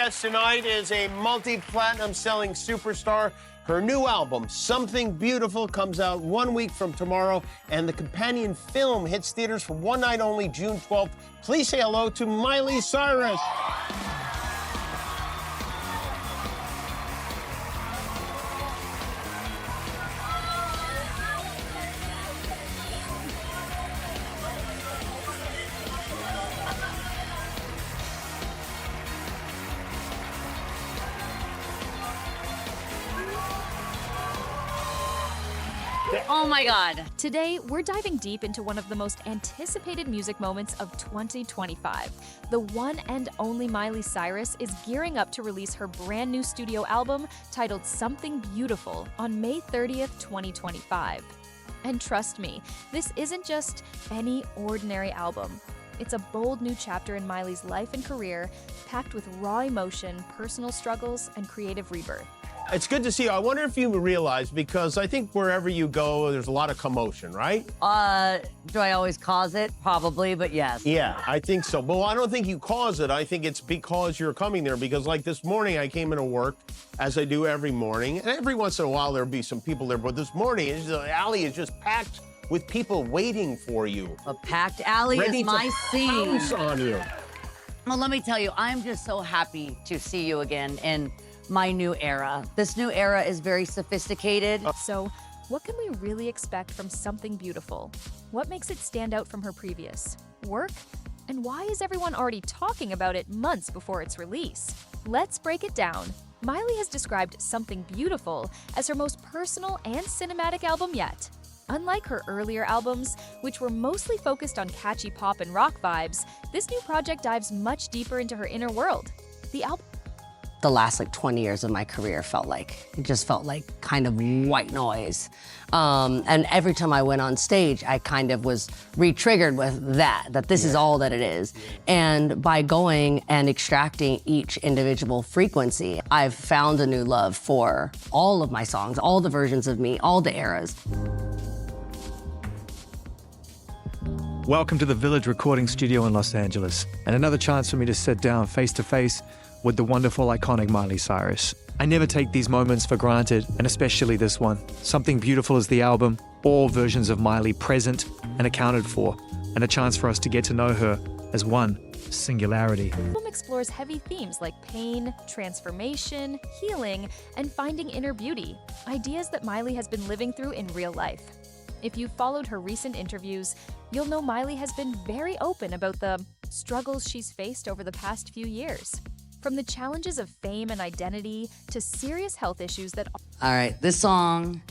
guest tonight is a multi-platinum selling superstar. Her new album, Something Beautiful, comes out 1 week from tomorrow, and the companion film hits theaters for one night only, June 12th. Please say hello to Miley Cyrus. Oh my God. Today, we're diving deep into one of the most anticipated music moments of 2025. The one and only Miley Cyrus is gearing up to release her brand new studio album titled Something Beautiful on May 30th, 2025. And trust me, this isn't just any ordinary album. It's a bold new chapter in Miley's life and career, packed with raw emotion, personal struggles, and creative rebirth. It's good to see you. I wonder if you realize, because I think wherever you go, there's a lot of commotion, right? Do I always cause it? Probably, but yes. Yeah, I think so. But I don't think you cause it. I think it's because you're coming there. Because like this morning, I came into work, as I do every morning, and every once in a while there'll be some people there. But this morning, the alley is just packed with people waiting for you. A packed alley is my scene. Pounce on you. Well, let me tell you, I'm just so happy to see you again in my new era. This new era is very sophisticated. So, what can we really expect from Something Beautiful? What makes it stand out from her previous work? And why is everyone already talking about it months before its release? Let's break it down. Miley has described Something Beautiful as her most personal and cinematic album yet. Unlike her earlier albums, which were mostly focused on catchy pop and rock vibes, this new project dives much deeper into her inner world. The last 20 years of my career it just felt like kind of white noise. And every time I went on stage, I kind of was re-triggered with that this is all that it is. And by going and extracting each individual frequency, I've found a new love for all of my songs, all the versions of me, all the eras. Welcome to the Village Recording Studio in Los Angeles, and another chance for me to sit down face to face with the wonderful, iconic Miley Cyrus. I never take these moments for granted, and especially this one. Something Beautiful is the album, all versions of Miley present and accounted for, and a chance for us to get to know her as one singularity. The film explores heavy themes like pain, transformation, healing, and finding inner beauty, ideas that Miley has been living through in real life. If you've followed her recent interviews, you'll know Miley has been very open about the struggles she's faced over the past few years. From the challenges of fame and identity to serious health issues that... All right, this song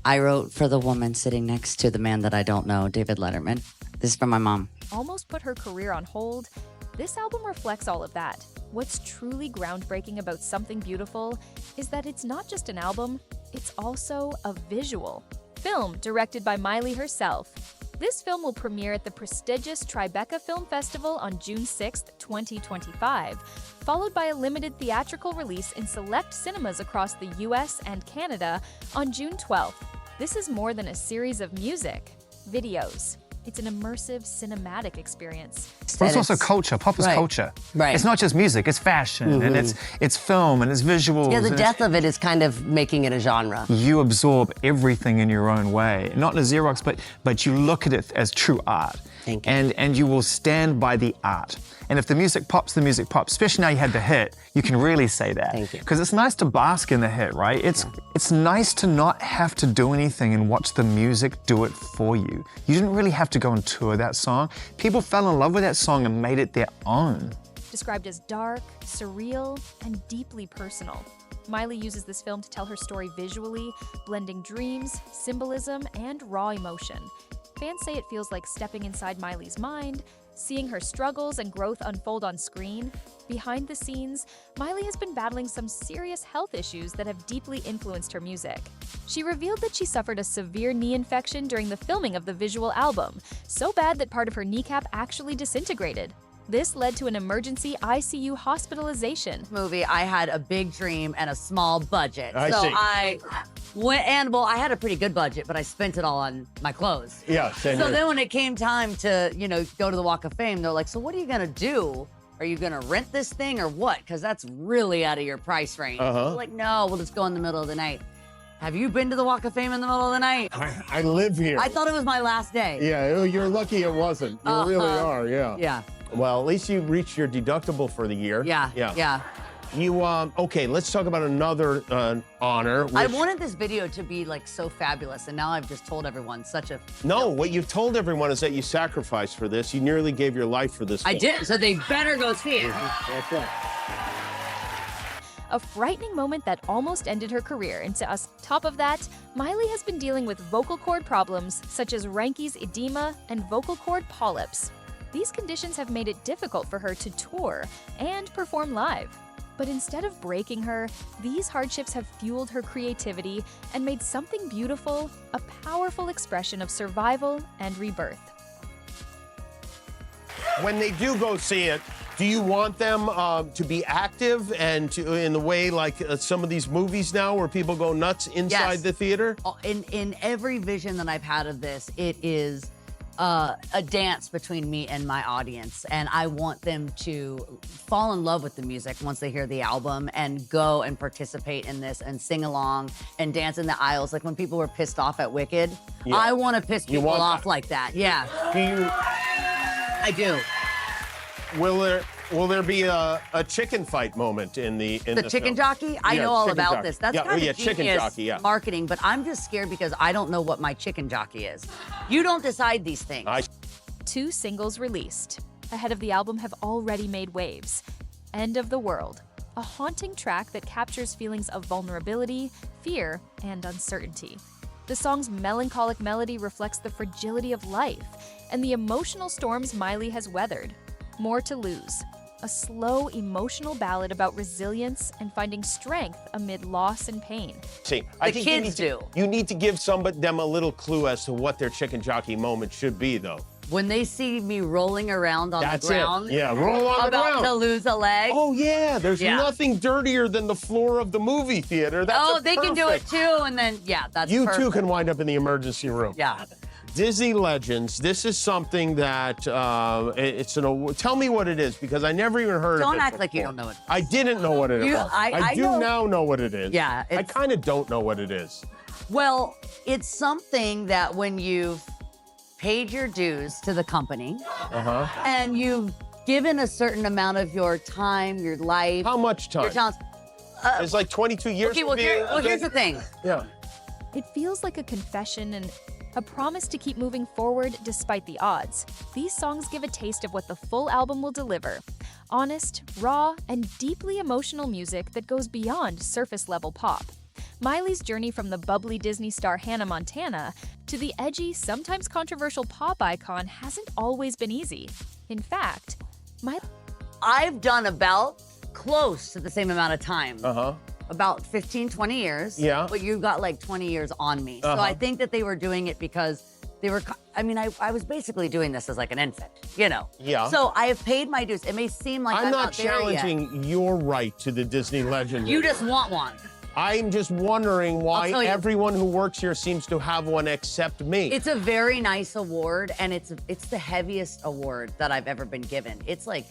I wrote for the woman sitting next to the man that I don't know, David Letterman. This is from my mom. Almost put her career on hold. This album reflects all of that. What's truly groundbreaking about Something Beautiful is that it's not just an album, it's also a visual film directed by Miley herself. This film will premiere at the prestigious Tribeca Film Festival on June 6th, 2025, followed by a limited theatrical release in select cinemas across the US and Canada on June 12th. This is more than a series of music, videos. It's an immersive cinematic experience. Well, it's also culture. Pop is culture. Right. It's not just music. It's fashion, and it's film, and it's visuals. Yeah, the death of it is kind of making it a genre. You absorb everything in your own way, not in a Xerox, but you look at it as true art. Thank you. And you will stand by the art. And if the music pops, the music pops. Especially now you had the hit, you can really say that. Thank you. Because it's nice to bask in the hit, right? It's nice to not have to do anything and watch the music do it for you. You didn't really have to go and tour that song. People fell in love with that song and made it their own. Described as dark, surreal, and deeply personal. Miley uses this film to tell her story visually, blending dreams, symbolism, and raw emotion. Fans say it feels like stepping inside Miley's mind, seeing her struggles and growth unfold on screen. Behind the scenes, Miley has been battling some serious health issues that have deeply influenced her music. She revealed that she suffered a severe knee infection during the filming of the visual album, so bad that part of her kneecap actually disintegrated. This led to an emergency ICU hospitalization. Movie, I had a big dream and a small budget. I so see. I went, and well, I had a pretty good budget, but I spent it all on my clothes. Yeah, same So here. then when it came time to, go to the Walk of Fame, they're like, so what are you gonna do are you gonna rent this thing or what? Because that's really out of your price range. Like, no, we'll just go in the middle of the night. Have you been to the Walk of Fame in the middle of the night? I live here. I thought it was my last day. Yeah, you're lucky it wasn't. You really are, yeah. Yeah. Well, at least you reached your deductible for the year. Yeah. You, okay, let's talk about another honor. I wanted this video to be like so fabulous, and now I've just told everyone such a... No, what you've told everyone is that you sacrificed for this. You nearly gave your life for this. I film. did, so they better go see it. That's right. A frightening moment that almost ended her career. And to us, top of that, Miley has been dealing with vocal cord problems such as Ranke's edema and vocal cord polyps. These conditions have made it difficult for her to tour and perform live. But instead of breaking her, these hardships have fueled her creativity and made something beautiful a powerful expression of survival and rebirth. When they do go see it, do you want them to be active and in the way like some of these movies now where people go nuts inside the theater? In every vision that I've had of this, it is a dance between me and my audience. And I want them to fall in love with the music once they hear the album and go and participate in this and sing along and dance in the aisles. Like when people were pissed off at Wicked, I want to piss people off like that. Yeah. Do you? I do. Will there be a chicken fight moment in the chicken film? jockey? I know all about jockey. this. That's kind of chicken genius jockey, marketing, but I'm just scared because I don't know what my chicken jockey is. You don't decide these things. 2 singles released ahead of the album have already made waves. End of the World, a haunting track that captures feelings of vulnerability, fear, and uncertainty. The song's melancholic melody reflects the fragility of life and the emotional storms Miley has weathered. More to Lose, a slow, emotional ballad about resilience and finding strength amid loss and pain. See, I think you need to give them a little clue as to what their chicken jockey moment should be, though. When they see me rolling around on the ground, Yeah, roll on the ground. about to lose a leg. Oh yeah, there's nothing dirtier than the floor of the movie theater. That's they can do it too, and then that's you perfect. too can wind up in the emergency room. Yeah. Disney Legends. This is something that tell me what it is because I never even heard of it. Don't act like you don't know it. I didn't know what it was. I do now know what it is. Yeah. I kind of don't know what it is. Well, it's something that when you've paid your dues to the company and you've given a certain amount of your time, your life. How much time? Your talents. It's like 22 years. Okay, well, here's the thing. Yeah. It feels like a confession and a promise to keep moving forward despite the odds. These songs give a taste of what the full album will deliver. Honest, raw, and deeply emotional music that goes beyond surface-level pop. Miley's journey from the bubbly Disney star Hannah Montana to the edgy, sometimes controversial pop icon hasn't always been easy. In fact, I've done about close to the same amount of time. About 15, 20 years. Yeah. But you got like 20 years on me. So I think that they were doing it because they were, I was basically doing this as like an infant, you know? Yeah. So I have paid my dues. It may seem like I'm not there yet. challenging your right to the Disney Legend. You just want one. I'm just wondering why everyone who works here seems to have one except me. It's a very nice award, and it's the heaviest award that I've ever been given. It's like...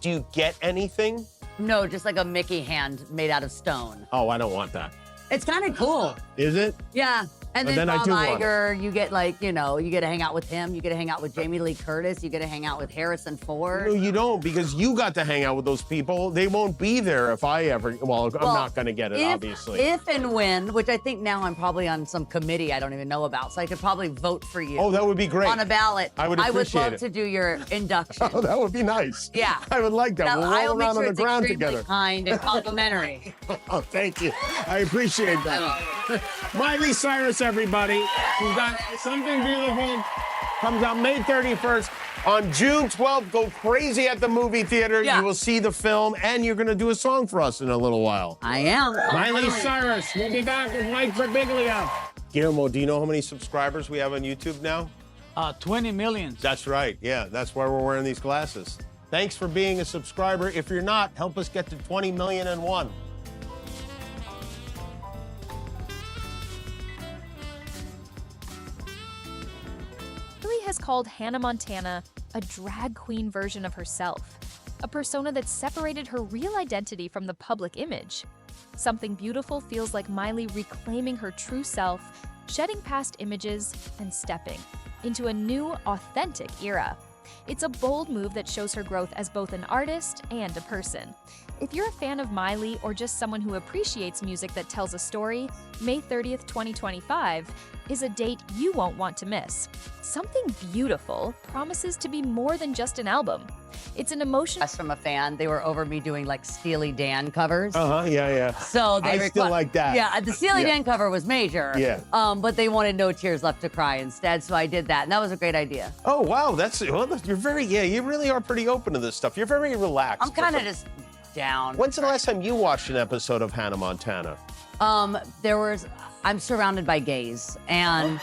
Do you get anything? No, just like a Mickey hand made out of stone. Oh, I don't want that. It's kind of cool. Is it? Yeah. And But then then I Bob do want Iger, you get like, you get to hang out with him. You get to hang out with Jamie Lee Curtis. You get to hang out with Harrison Ford. No, you don't, because you got to hang out with those people. They won't be there if I ever, well, I'm not going to get it, obviously. If and when, which I think now I'm probably on some committee I don't even know about, so I could probably vote for you. Oh, that would be great. On a ballot. I would appreciate love to do your induction. Oh, that would be nice. Yeah. I would like that. Now, We'll I'll roll make around sure on the it's ground extremely together. kind and complimentary. Oh, thank you. I appreciate that. Miley Cyrus, everybody. We've got Something Beautiful. Comes out May 31st. On June 12th, go crazy at the movie theater. Yeah. You will see the film, and you're going to do a song for us in a little while. I am. Miley Cyrus. We'll be back with Mike Birbiglia. Guillermo, do you know how many subscribers we have on YouTube now? 20 million. That's right. Yeah, that's why we're wearing these glasses. Thanks for being a subscriber. If you're not, help us get to 20 million and one. Miley has called Hannah Montana a drag queen version of herself, a persona that separated her real identity from the public image. Something Beautiful feels like Miley reclaiming her true self, shedding past images, and stepping into a new, authentic era. It's a bold move that shows her growth as both an artist and a person. If you're a fan of Miley or just someone who appreciates music that tells a story, May 30th, 2025 is a date you won't want to miss. Something Beautiful promises to be more than just an album. It's an emotion. Us from a fan, they were over me doing like Steely Dan covers. Yeah. So they I still like that. Yeah, the Steely Dan cover was major. Yeah. But they wanted No Tears Left to Cry instead, so I did that, and that was a great idea. Oh, wow. You're very, you really are pretty open to this stuff. You're very relaxed. I'm kind of just down. When's the last time you watched an episode of Hannah Montana? I'm surrounded by gays, and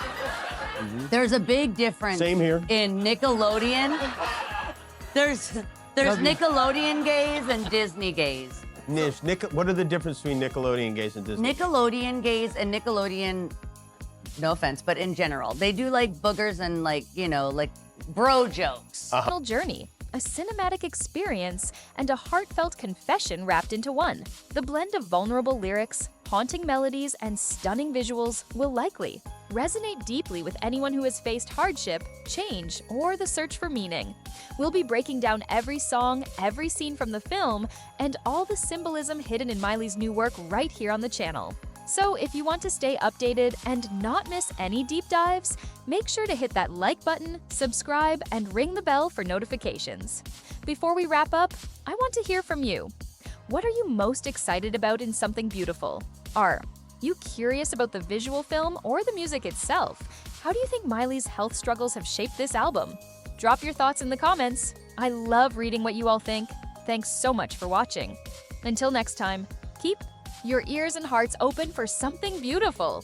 there's a big difference. Same here. In Nickelodeon. There's Nickelodeon gays and Disney gays. What are the difference between Nickelodeon gays and Disney? Nickelodeon gays and Nickelodeon, no offense, but in general, they do like boogers and like bro jokes. Journey, a cinematic experience, and a heartfelt confession wrapped into one. The blend of vulnerable lyrics, haunting melodies, and stunning visuals will likely resonate deeply with anyone who has faced hardship, change, or the search for meaning. We'll be breaking down every song, every scene from the film, and all the symbolism hidden in Miley's new work right here on the channel. So if you want to stay updated and not miss any deep dives, make sure to hit that like button, subscribe, and ring the bell for notifications. Before we wrap up, I want to hear from you. What are you most excited about in Something Beautiful? Are you curious about the visual film or the music itself? How do you think Miley's health struggles have shaped this album? Drop your thoughts in the comments. I love reading what you all think. Thanks so much for watching. Until next time, keep your ears and hearts open for Something Beautiful.